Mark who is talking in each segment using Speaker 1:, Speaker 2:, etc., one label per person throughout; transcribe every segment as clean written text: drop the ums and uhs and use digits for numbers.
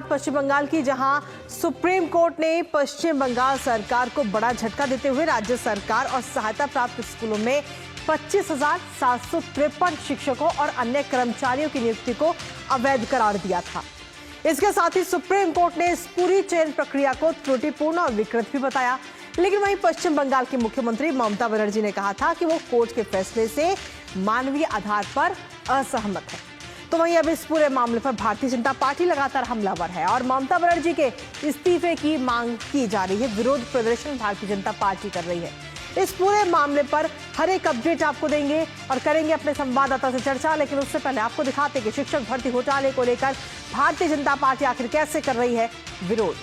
Speaker 1: पश्चिम बंगाल की, जहां supreme court ने पश्चिम बंगाल सरकार को बड़ा झटका देते हुए राज्य सरकार और सहायता प्राप्त स्कूलों में 25,753 शिक्षकों और अन्य कर्मचारियों की नियुक्ति को अवैध करार दिया था। इसके साथ ही सुप्रीम कोर्ट ने इस पूरी चयन प्रक्रिया को त्रुटिपूर्ण और विकृत भी बताया। लेकिन वहीं पश्चिम बंगाल की मुख्यमंत्री ममता बनर्जी ने कहा था कि वो कोर्ट के फैसले से मानवीय आधार पर असहमत है। तो वहीं अब इस पूरे मामले पर भारतीय जनता पार्टी लगातार हमलावर है और ममता बनर्जी के इस्तीफे की मांग की जा रही है। विरोध प्रदर्शन भारतीय जनता पार्टी कर रही है। इस पूरे मामले पर हर एक अपडेट आपको देंगे और करेंगे अपने संवाददाता से चर्चा। लेकिन उससे पहले आपको दिखाते हैं कि शिक्षक भर्ती घोटाले को लेकर भारतीय जनता पार्टी आखिर कैसे कर रही है विरोध।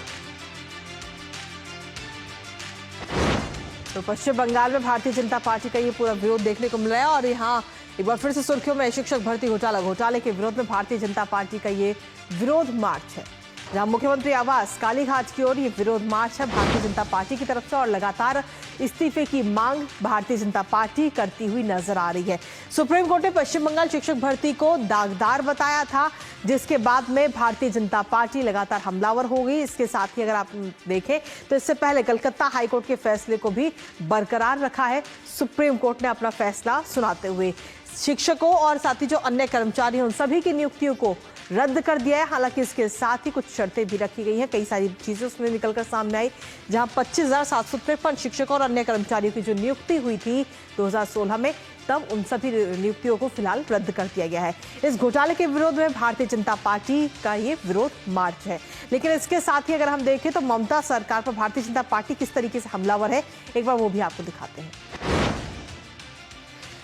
Speaker 1: तो पश्चिम बंगाल में भारतीय जनता पार्टी का ये पूरा विरोध देखने को मिल रहा है और यहाँ एक बार फिर से सुर्खियों में शिक्षक भर्ती घोटाले के विरोध में भारतीय जनता पार्टी का ये विरोध मार्च है, जहां मुख्यमंत्री आवास कालीघाट की ओर ये विरोध मार्च है भारतीय जनता पार्टी की तरफ से। और लगातार इस्तीफे की मांग भारतीय जनता पार्टी करती हुई नजर आ रही है। सुप्रीम कोर्ट ने पश्चिम बंगाल शिक्षक भर्ती को दागदार बताया था, जिसके बाद में भारतीय जनता पार्टी लगातार हमलावर हो गई। इसके साथ ही अगर आप देखें तो इससे पहले कलकत्ता हाईकोर्ट के फैसले को भी बरकरार रखा है सुप्रीम कोर्ट ने अपना फैसला सुनाते हुए। शिक्षकों और साथ ही जो अन्य कर्मचारी हैं उन सभी की नियुक्तियों को रद्द कर दिया है। हालांकि इसके साथ ही कुछ शर्तें भी रखी गई हैं, कई सारी चीजें उसमें निकलकर सामने आई, जहां 25,753 शिक्षकों और अन्य कर्मचारियों की जो नियुक्ति हुई थी 2016 में, तब उन सभी नियुक्तियों को फिलहाल रद्द कर दिया गया है। इस घोटाले के विरोध में भारतीय जनता पार्टी का ये विरोध मार्च है। लेकिन इसके साथ ही अगर हम देखें तो ममता सरकार पर भारतीय जनता पार्टी किस तरीके से हमलावर है, एक बार वो भी आपको दिखाते हैं।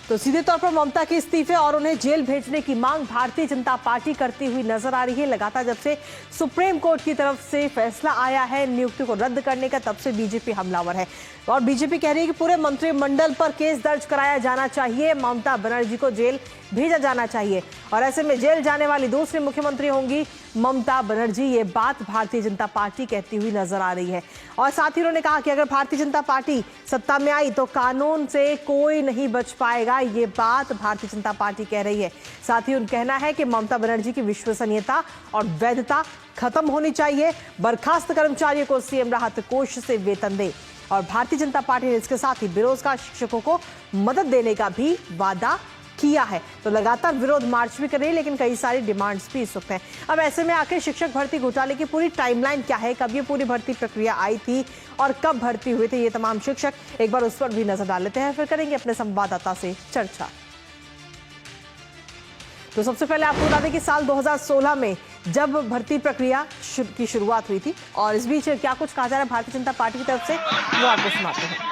Speaker 1: तो सीधे तौर पर ममता के इस्तीफे और उन्हें जेल भेजने की मांग भारतीय जनता पार्टी करती हुई नजर आ रही है। लगातार जब से सुप्रीम कोर्ट की तरफ से फैसला आया है नियुक्ति को रद्द करने का, तब से बीजेपी हमलावर है और बीजेपी कह रही है कि पूरे मंत्रिमंडल पर केस दर्ज कराया जाना चाहिए, ममता बनर्जी को जेल भेजा जाना चाहिए और ऐसे में जेल जाने वाली दूसरी मुख्यमंत्री होंगी ममता बनर्जी। ये बात भारतीय जनता पार्टी कहती हुई नजर आ रही है। और साथ ही उन्होंने कहा कि अगर भारतीय जनता पार्टी सत्ता में आई तो कानून से कोई नहीं बच पाएगा, ये बात भारतीय जनता पार्टी कह रही है। साथ ही उनका कहना है कि ममता बनर्जी की विश्वसनीयता और वैधता खत्म होनी चाहिए, बर्खास्त कर्मचारियों को सीएम राहत कोष से वेतन दे। और भारतीय जनता पार्टी ने इसके साथ ही बेरोजगार शिक्षकों को मदद देने का भी वादा किया है। तो लगातार विरोध मार्च भी कर रही है, लेकिन कई सारी डिमांड्स भी इस वक्त हैं। अब ऐसे में आखिर शिक्षक भर्ती घोटाले की पूरी टाइमलाइन क्या है, कब ये पूरी भर्ती प्रक्रिया आई थी और कब भर्ती हुए थे ये तमाम शिक्षक, एक बार उस पर भी नजर डाल लेते हैं, फिर करेंगे अपने संवाददाता से चर्चा। तो सबसे पहले आपको बता दें कि साल 2016 में जब भर्ती प्रक्रिया की शुरुआत हुई थी और इस बीच क्या कुछ कहा जा रहा है भारतीय जनता पार्टी की तरफ से, वो आपको सुनाते हैं।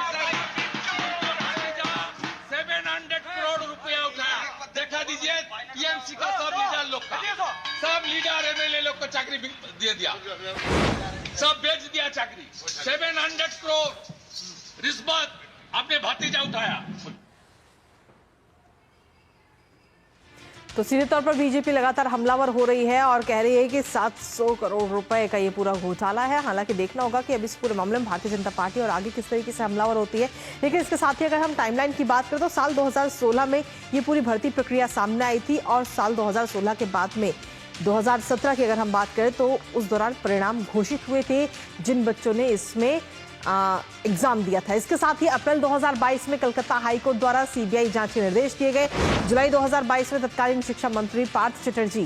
Speaker 2: टीएमसी का सब लीडर लोग का, सब लीडर एमएलए लोग को चाकरी दे दिया, सब बेच दिया चाकरी। 700 करोड़ रिश्वत आपने भतीजा उठाया।
Speaker 1: तो सीधे तौर पर बीजेपी लगातार हमलावर हो रही है और कह रही है कि 700 करोड़ रुपए का ये पूरा घोटाला है। हालांकि देखना होगा कि अब इस पूरे मामले में भारतीय जनता पार्टी और आगे किस तरीके से हमलावर होती है। लेकिन इसके साथ ही अगर हम टाइमलाइन की बात करें तो साल 2016 में ये पूरी भर्ती प्रक्रिया सामने आई थी और साल 2016 के बाद में 2017 की अगर हम बात करें तो उस दौरान परिणाम घोषित हुए थे जिन बच्चों ने इसमें एग्जाम दिया था। इसके साथ ही अप्रैल 2022 में कलकत्ता हाईकोर्ट द्वारा सीबीआई जांच के निर्देश दिए गए। जुलाई 2022 में तत्कालीन शिक्षा मंत्री पार्थ चटर्जी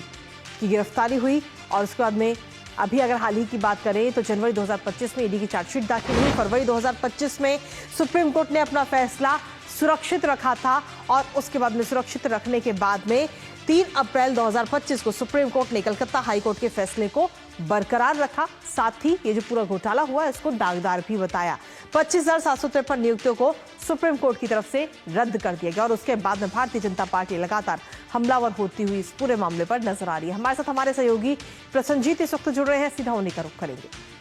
Speaker 1: की गिरफ्तारी हुई और उसके बाद में अभी अगर हाल ही की बात करें तो जनवरी 2025 में ईडी की चार्जशीट दाखिल हुई। फरवरी 2025 में सुप्रीम कोर्ट ने अपना फैसला सुरक्षित रखा था और उसके बाद में सुरक्षित रखने के बाद में 3 अप्रैल 2025 को सुप्रीम कोर्ट ने कलकत्ता हाईकोर्ट के फैसले को बरकरार रखा। साथ ही ये जो पूरा घोटाला हुआ इसको दागदार भी बताया। 25,753 नियुक्तियों को सुप्रीम कोर्ट की तरफ से रद्द कर दिया गया और उसके बाद में भारतीय जनता पार्टी लगातार हमलावर होती हुई इस पूरे मामले पर नजर आ रही है। हमारे साथ हमारे सहयोगी प्रसन्नजीत इस वक्त जुड़ रहे हैं, सीधा उन्हीं का रुख करेंगे।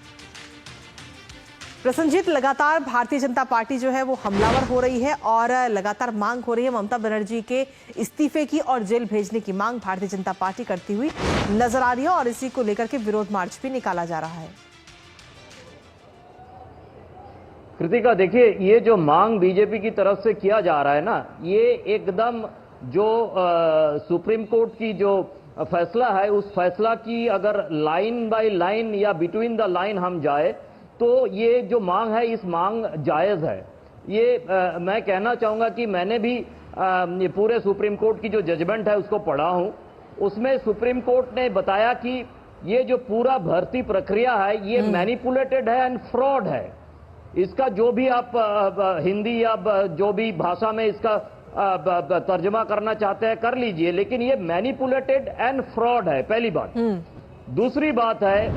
Speaker 1: प्रसन्नजीत, लगातार भारतीय जनता पार्टी जो है वो हमलावर हो रही है और लगातार मांग हो रही है ममता बनर्जी के इस्तीफे की और जेल भेजने की मांग भारतीय जनता पार्टी करती हुई नजर आ रही है और इसी को लेकर के विरोध मार्च भी निकाला जा रहा है।
Speaker 3: कृतिका, देखिए ये जो मांग बीजेपी की तरफ से किया जा रहा है ना, ये एकदम जो सुप्रीम कोर्ट की जो फैसला है, उस फैसला की अगर लाइन बाय लाइन या बिटवीन द लाइन हम जाए तो ये जो मांग है, इस मांग जायज़ है। ये मैं कहना चाहूँगा कि मैंने भी ये पूरे सुप्रीम कोर्ट की जो जजमेंट है उसको पढ़ा हूँ। उसमें सुप्रीम कोर्ट ने बताया कि ये जो पूरा भर्ती प्रक्रिया है ये मैनिपुलेटेड है एंड फ्रॉड है। इसका जो भी आप हिंदी या जो भी भाषा में इसका तर्जमा करना चाहते हैं कर लीजिए, लेकिन ये मैनिपुलेटेड एंड फ्रॉड है, पहली बात। दूसरी बात है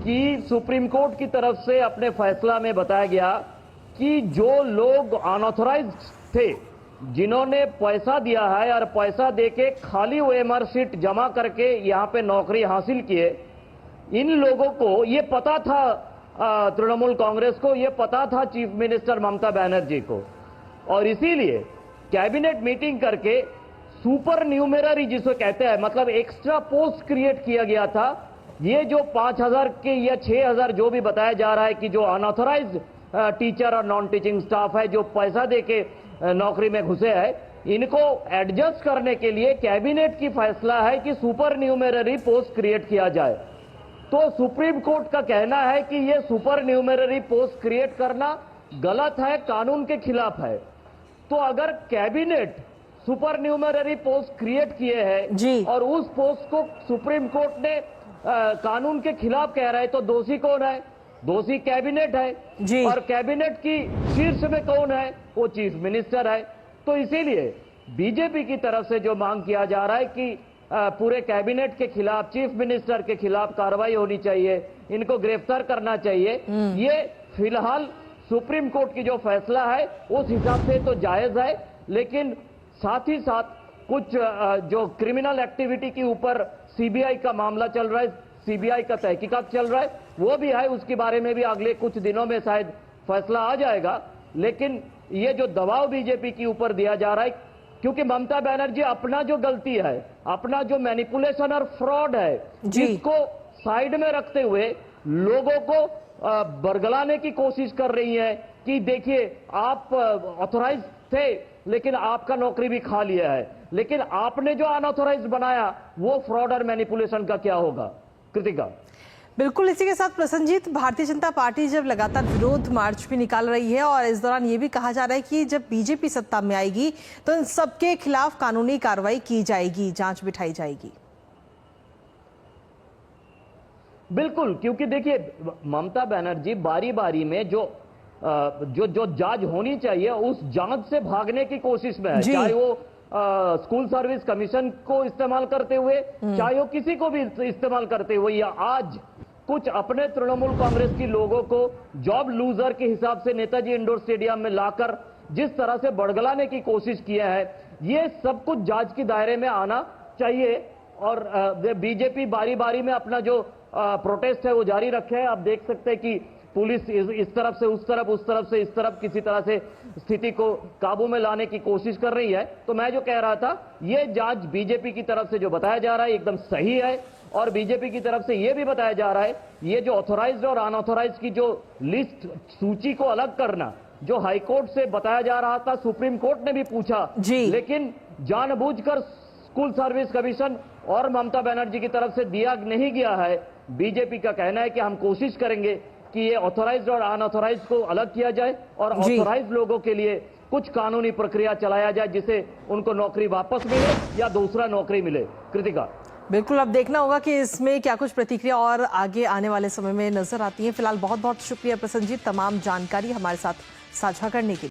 Speaker 3: कि सुप्रीम कोर्ट की तरफ से अपने फैसला में बताया गया कि जो लोग अनऑथराइज्ड थे, जिन्होंने पैसा दिया है और पैसा देके खाली ओएमआर शीट जमा करके यहां पे नौकरी हासिल किए, इन लोगों को ये पता था, तृणमूल कांग्रेस को ये पता था, चीफ मिनिस्टर ममता बनर्जी को, और इसीलिए कैबिनेट मीटिंग करके सुपर न्यूमेररी जिसको कहते हैं, मतलब एक्स्ट्रा पोस्ट क्रिएट किया गया था। ये जो 5,000 के या 6,000 जो भी बताया जा रहा है कि जो अनऑथराइज्ड टीचर और नॉन टीचिंग स्टाफ है जो पैसा देके नौकरी में घुसे हैं, इनको एडजस्ट करने के लिए कैबिनेट की फैसला है कि सुपर न्यूमेररी पोस्ट क्रिएट किया जाए। तो सुप्रीम कोर्ट का कहना है कि यह सुपर न्यूमेररी पोस्ट क्रिएट करना गलत है, कानून के खिलाफ है। तो अगर कैबिनेट सुपर न्यूमेररी पोस्ट क्रिएट किए हैं और उस पोस्ट को सुप्रीम कोर्ट ने कानून के खिलाफ कह रहा है, तो दोषी कौन है? दोषी कैबिनेट है। और कैबिनेट की शीर्ष में कौन है? वो चीफ मिनिस्टर है। तो इसीलिए बीजेपी की तरफ से जो मांग किया जा रहा है कि पूरे कैबिनेट के खिलाफ, चीफ मिनिस्टर के खिलाफ कार्रवाई होनी चाहिए, इनको गिरफ्तार करना चाहिए, ये फिलहाल सुप्रीम कोर्ट की जो फैसला है उस हिसाब से तो जायज है। लेकिन साथ ही साथ कुछ जो क्रिमिनल एक्टिविटी के ऊपर सीबीआई का मामला चल रहा है, सीबीआई का तहकीकात चल रहा है, वो भी है, उसके बारे में भी अगले कुछ दिनों में शायद फैसला आ जाएगा। लेकिन ये जो दबाव बीजेपी के ऊपर दिया जा रहा है, क्योंकि ममता बनर्जी अपना जो गलती है, अपना जो मैनिपुलेशन और फ्रॉड है, जिसको साइड में रखते हुए लोगों को बरगलाने की कोशिश कर रही है कि देखिए आप ऑथराइज थे लेकिन आपका नौकरी भी खा लिया है, लेकिन आपने जो अनऑथराइज बनाया वो फ्रॉड और मैनिपुलेशन का क्या होगा? कृतिका।
Speaker 1: बिल्कुल, इसी के साथ प्रसन्नजीत, भारतीय जनता पार्टी जब लगातार विरोध मार्च भी निकाल रही है और इस दौरान ये भी कहा जा रहा है कि जब बीजेपी सत्ता में आएगी तो इन सबके खिलाफ कानूनी कार्रवाई की जाएगी, जांच बिठाई जाएगी।
Speaker 3: बिल्कुल, क्योंकि देखिए ममता बनर्जी बारी बारी में जो जांच होनी चाहिए उस जांच से भागने की कोशिश में है, चाहे वो स्कूल सर्विस कमीशन को इस्तेमाल करते हुए, चाहे वो किसी को भी इस्तेमाल करते हुए, या आज कुछ अपने तृणमूल कांग्रेस के लोगों को जॉब लूजर के हिसाब से नेताजी इंडोर स्टेडियम में लाकर जिस तरह से बड़गलाने की कोशिश किया है, ये सब कुछ जांच के दायरे में आना चाहिए। और बीजेपी बारी बारी में अपना जो प्रोटेस्ट है वो जारी रखे है। आप देख सकते हैं कि पुलिस इस तरफ से उस तरफ, उस तरफ से इस तरफ किसी तरह से स्थिति को काबू में लाने की कोशिश कर रही है। तो मैं जो कह रहा था, ये जांच बीजेपी की तरफ से जो बताया जा रहा है एकदम सही है, और बीजेपी की तरफ से ये भी बताया जा रहा है ये जो ऑथोराइज्ड और अनऑथोराइज्ड की जो लिस्ट, सूची को अलग करना, जो हाईकोर्ट से बताया जा रहा था, सुप्रीम कोर्ट ने भी पूछा, लेकिन जानबूझकर स्कूल सर्विस कमीशन और ममता बनर्जी की तरफ से दिया नहीं गया है। बीजेपी का कहना है कि हम कोशिश करेंगे कि ये ऑथोराइज्ड और अनऑथोराइज्ड को अलग किया जाए और ऑथोराइज्ड लोगों के लिए कुछ कानूनी प्रक्रिया चलाया जाए जिससे उनको नौकरी वापस मिले या दूसरा नौकरी मिले। कृतिका।
Speaker 1: बिल्कुल, अब देखना होगा कि इसमें क्या कुछ प्रतिक्रिया और आगे आने वाले समय में नजर आती है। फिलहाल बहुत बहुत शुक्रिया प्रसन्नजीत, तमाम जानकारी हमारे साथ साझा करने के लिए।